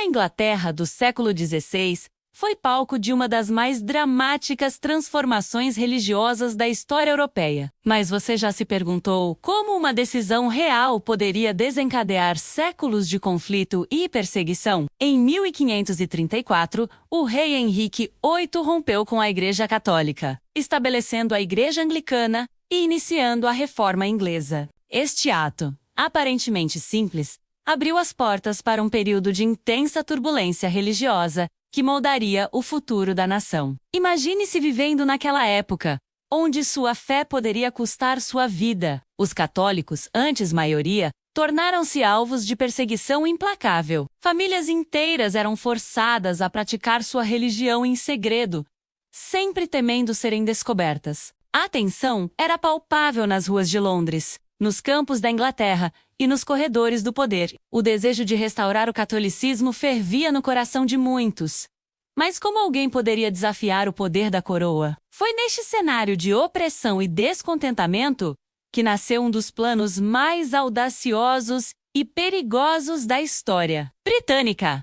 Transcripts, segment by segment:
A Inglaterra do século XVI foi palco de uma das mais dramáticas transformações religiosas da história europeia. Mas você já se perguntou como uma decisão real poderia desencadear séculos de conflito e perseguição? Em 1534, o rei Henrique VIII rompeu com a Igreja Católica, estabelecendo a Igreja Anglicana e iniciando a Reforma Inglesa. Este ato, aparentemente simples, abriu as portas para um período de intensa turbulência religiosa que moldaria o futuro da nação. Imagine-se vivendo naquela época, onde sua fé poderia custar sua vida. Os católicos, antes maioria, tornaram-se alvos de perseguição implacável. Famílias inteiras eram forçadas a praticar sua religião em segredo, sempre temendo serem descobertas. A tensão era palpável nas ruas de Londres, nos campos da Inglaterra e nos corredores do poder. O desejo de restaurar o catolicismo fervia no coração de muitos. Mas como alguém poderia desafiar o poder da coroa? Foi neste cenário de opressão e descontentamento que nasceu um dos planos mais audaciosos e perigosos da história britânica.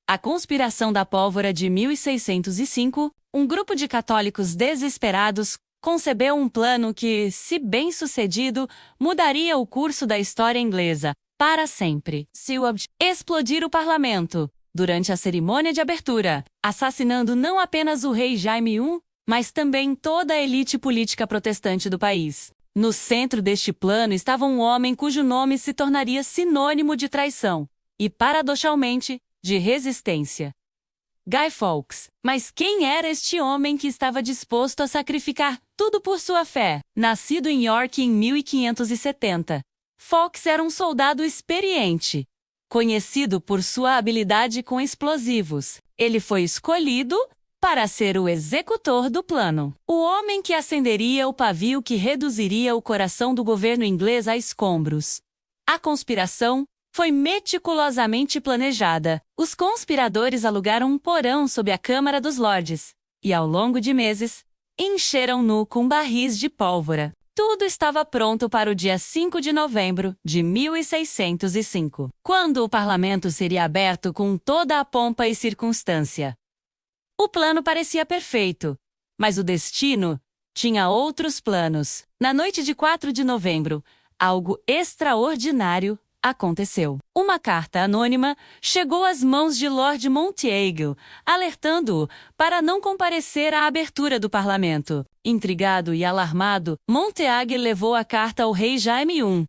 A Conspiração da Pólvora de 1605, um grupo de católicos desesperados concebeu um plano que, se bem-sucedido, mudaria o curso da história inglesa para sempre. Seu objetivo: explodir o parlamento durante a cerimônia de abertura, assassinando não apenas o rei Jaime I, mas também toda a elite política protestante do país. No centro deste plano estava um homem cujo nome se tornaria sinônimo de traição e, paradoxalmente, de resistência: Guy Fawkes. Mas quem era este homem que estava disposto a sacrificar tudo por sua fé? Nascido em York em 1570, Fawkes era um soldado experiente, conhecido por sua habilidade com explosivos. Ele foi escolhido para ser o executor do plano. O homem que acenderia o pavio que reduziria o coração do governo inglês a escombros. A conspiração foi meticulosamente planejada. Os conspiradores alugaram um porão sob a Câmara dos Lordes e, ao longo de meses, encheram-no com barris de pólvora. Tudo estava pronto para o dia 5 de novembro de 1605, quando o parlamento seria aberto com toda a pompa e circunstância. O plano parecia perfeito, mas o destino tinha outros planos. Na noite de 4 de novembro, algo extraordinário aconteceu. Uma carta anônima chegou às mãos de Lord Montague, alertando-o para não comparecer à abertura do parlamento. Intrigado e alarmado, Montague levou a carta ao rei Jaime I.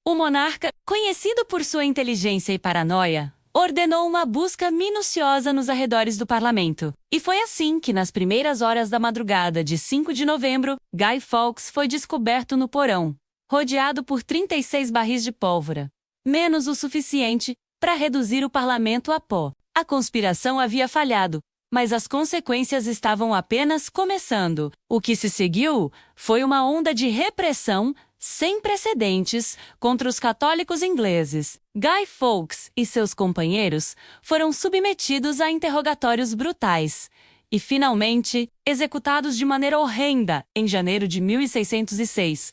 O monarca, conhecido por sua inteligência e paranoia, ordenou uma busca minuciosa nos arredores do parlamento. E foi assim que, nas primeiras horas da madrugada de 5 de novembro, Guy Fawkes foi descoberto no porão, rodeado por 36 barris de pólvora, menos o suficiente para reduzir o parlamento a pó. A conspiração havia falhado, mas as consequências estavam apenas começando. O que se seguiu foi uma onda de repressão sem precedentes contra os católicos ingleses. Guy Fawkes e seus companheiros foram submetidos a interrogatórios brutais e, finalmente, executados de maneira horrenda em janeiro de 1606.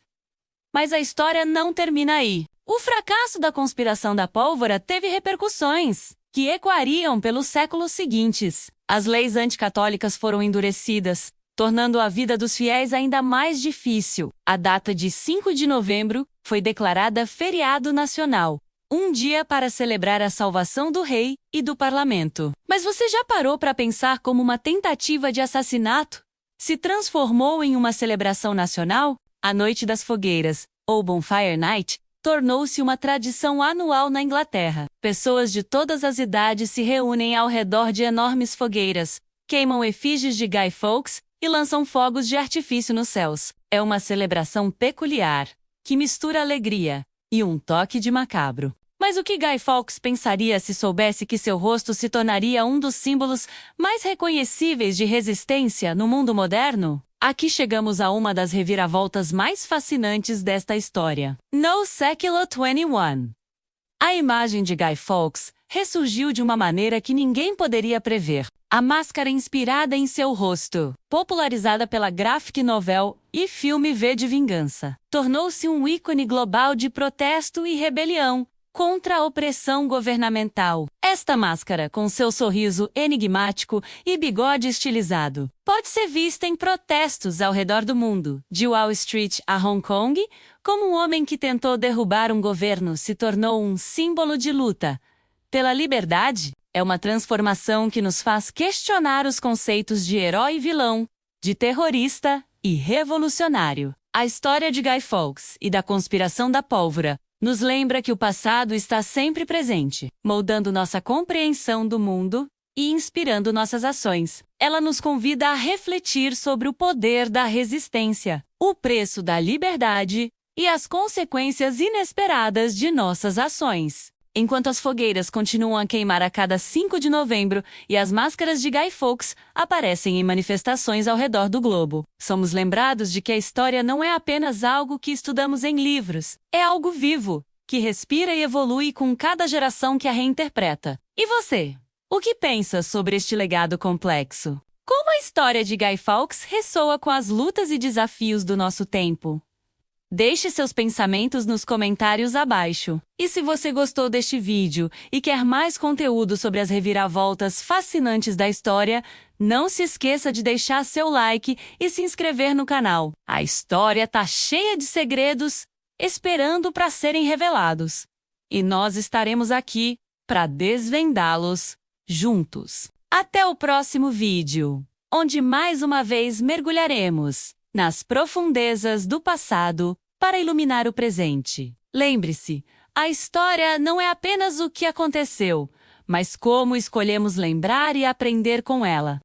Mas a história não termina aí. O fracasso da Conspiração da Pólvora teve repercussões que ecoariam pelos séculos seguintes. As leis anticatólicas foram endurecidas, tornando a vida dos fiéis ainda mais difícil. A data de 5 de novembro foi declarada feriado nacional, um dia para celebrar a salvação do rei e do parlamento. Mas você já parou para pensar como uma tentativa de assassinato se transformou em uma celebração nacional? A Noite das Fogueiras, ou Bonfire Night, tornou-se uma tradição anual na Inglaterra. Pessoas de todas as idades se reúnem ao redor de enormes fogueiras, queimam efígies de Guy Fawkes e lançam fogos de artifício nos céus. É uma celebração peculiar, que mistura alegria e um toque de macabro. Mas o que Guy Fawkes pensaria se soubesse que seu rosto se tornaria um dos símbolos mais reconhecíveis de resistência no mundo moderno? Aqui chegamos a uma das reviravoltas mais fascinantes desta história. No século XXI. A imagem de Guy Fawkes ressurgiu de uma maneira que ninguém poderia prever. A máscara inspirada em seu rosto, popularizada pela graphic novel e filme V de Vingança, tornou-se um ícone global de protesto e rebelião, contra a opressão governamental. Esta máscara, com seu sorriso enigmático e bigode estilizado, pode ser vista em protestos ao redor do mundo, de Wall Street a Hong Kong, como um homem que tentou derrubar um governo se tornou um símbolo de luta pela liberdade. É uma transformação que nos faz questionar os conceitos de herói e vilão, de terrorista e revolucionário. A história de Guy Fawkes e da conspiração da pólvora nos lembra que o passado está sempre presente, moldando nossa compreensão do mundo e inspirando nossas ações. Ela nos convida a refletir sobre o poder da resistência, o preço da liberdade e as consequências inesperadas de nossas ações. Enquanto as fogueiras continuam a queimar a cada 5 de novembro e as máscaras de Guy Fawkes aparecem em manifestações ao redor do globo, somos lembrados de que a história não é apenas algo que estudamos em livros, é algo vivo, que respira e evolui com cada geração que a reinterpreta. E você? O que pensa sobre este legado complexo? Como a história de Guy Fawkes ressoa com as lutas e desafios do nosso tempo? Deixe seus pensamentos nos comentários abaixo. E se você gostou deste vídeo e quer mais conteúdo sobre as reviravoltas fascinantes da história, não se esqueça de deixar seu like e se inscrever no canal. A história tá cheia de segredos esperando para serem revelados. E nós estaremos aqui para desvendá-los juntos. Até o próximo vídeo, onde mais uma vez mergulharemos nas profundezas do passado para iluminar o presente. Lembre-se, a história não é apenas o que aconteceu, mas como escolhemos lembrar e aprender com ela.